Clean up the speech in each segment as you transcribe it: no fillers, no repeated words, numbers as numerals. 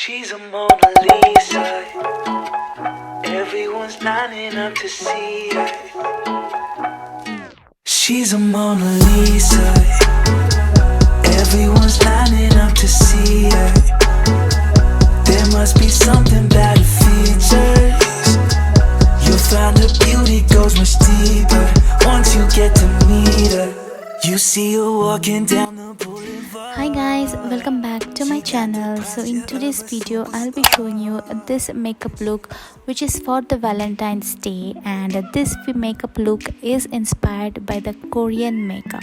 She's a Mona Lisa. Everyone's lining up to see her. She's a Mona Lisa. Everyone's lining up to see her. There must be something about her features. You'll find her beauty goes much deeper once you get to meet her. You see her walking down the boulevard. Hi guys, welcome back to my channel. So in today's video I'll be showing you this makeup look which is for the Valentine's Day, and this makeup look is inspired by the Korean makeup.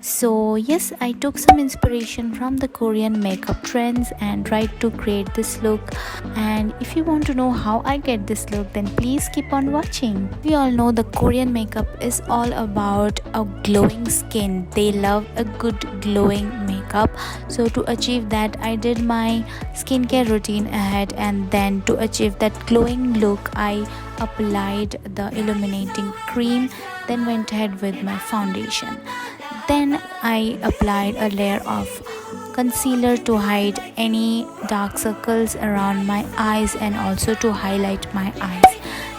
So yes, I took some inspiration from the Korean makeup trends and tried to create this look. And if you want to know how I get this look, then please keep on watching. We all know the Korean makeup is all about a glowing skin. They love a good glowing makeup. So to achieve that, I did my skincare routine ahead, and then to achieve that glowing look I applied the illuminating cream, then went ahead with my foundation. Then I applied a layer of concealer to hide any dark circles around my eyes and also to highlight my eyes.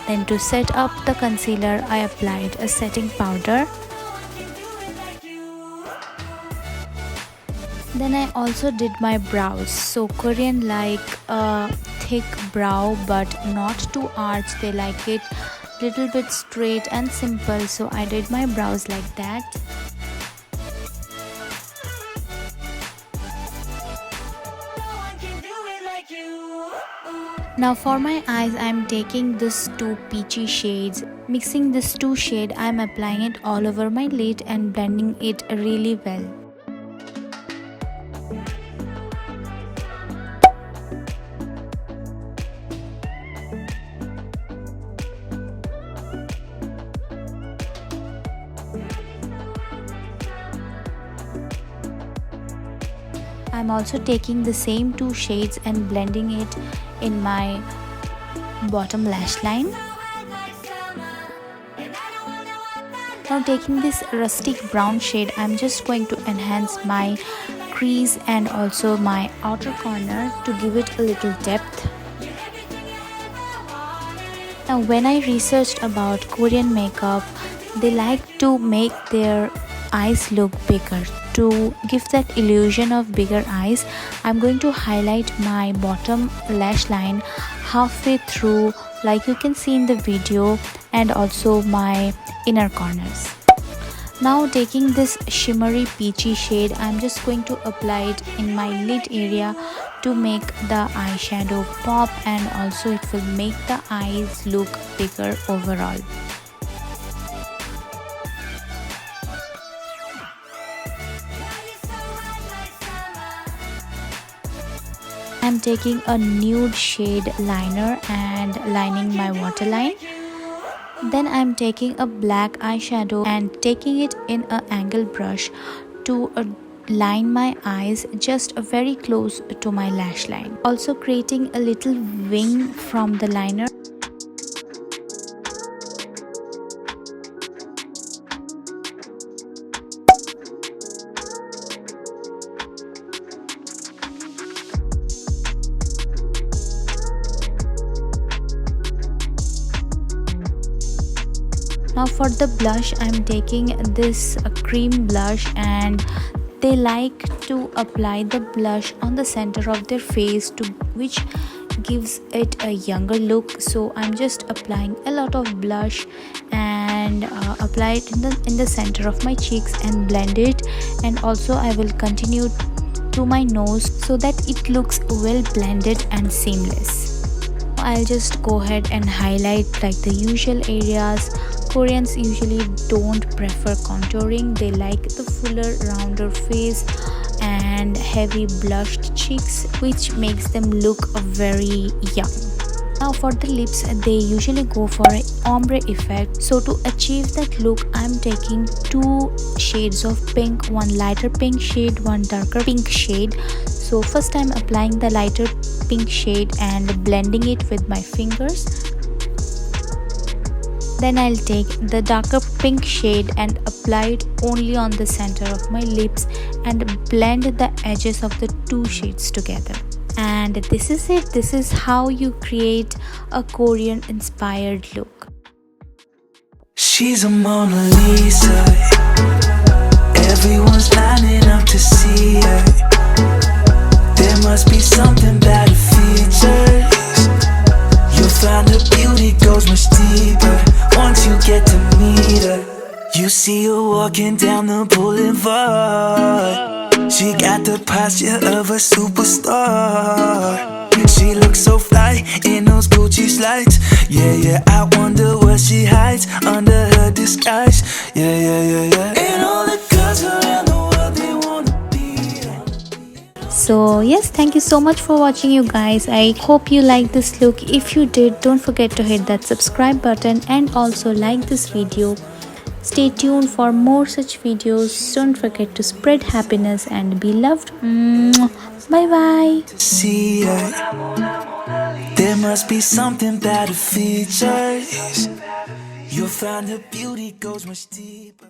Then to set up the concealer, I applied a setting powder. Then I also did my brows. So Korean like a thick brow but not too arched. They like it little bit straight and simple. So I did my brows like that. Now for my eyes, I am taking these two peachy shades. Mixing these two shades, I am applying it all over my lid and blending it really well. I'm also taking the same two shades and blending it in my bottom lash line. Now taking this rustic brown shade, I'm just going to enhance my crease and also my outer corner to give it a little depth. Now when I researched about Korean makeup, they like to make their eyes look bigger. To give that illusion of bigger eyes, I'm going to highlight my bottom lash line halfway through, like you can see in the video, and also my inner corners. Now taking this shimmery peachy shade, I'm just going to apply it in my lid area to make the eyeshadow pop, and also it will make the eyes look bigger overall. I'm taking a nude shade liner and lining my waterline. Then I'm taking a black eyeshadow and taking it in an angle brush to line my eyes just very close to my lash line. Also creating a little wing from the liner. Now for the blush, I'm taking this cream blush, and they like to apply the blush on the center of their face, which gives it a younger look. So I'm just applying a lot of blush and apply it in the center of my cheeks and blend it. And also I will continue to my nose so that it looks well blended and seamless. I'll just go ahead and highlight like the usual areas. Koreans usually don't prefer contouring. They like the fuller, rounder face and heavy blushed cheeks, which makes them look very young. Now for the lips, they usually go for an ombre effect. So to achieve that look, I'm taking two shades of pink, one lighter pink shade, one darker pink shade. So first I'm applying the lighter pink shade and blending it with my fingers. Then I'll take the darker pink shade and apply it only on the center of my lips and blend the edges of the two shades together. And And this is it. This is how you create a Korean inspired look. She's a Mona Lisa. Everyone's lining up to see her. There must be something about her features. You'll find her beauty goes much deeper once you get to meet her. You see her walking down the boulevard. She got the posture of a superstar. She looks so fly in those Gucci slides. Yeah, I wonder what she hides under her disguise. Yeah. And all the girls around the world, they wanna be her. So yes, thank you so much for watching, you guys. I hope you like this look. If you did, don't forget to hit that subscribe button and also like this video. Stay tuned for more such videos. Don't forget to spread happiness and be loved. Bye bye. See her. There must be something about her features. You'll find her beauty goes much deeper.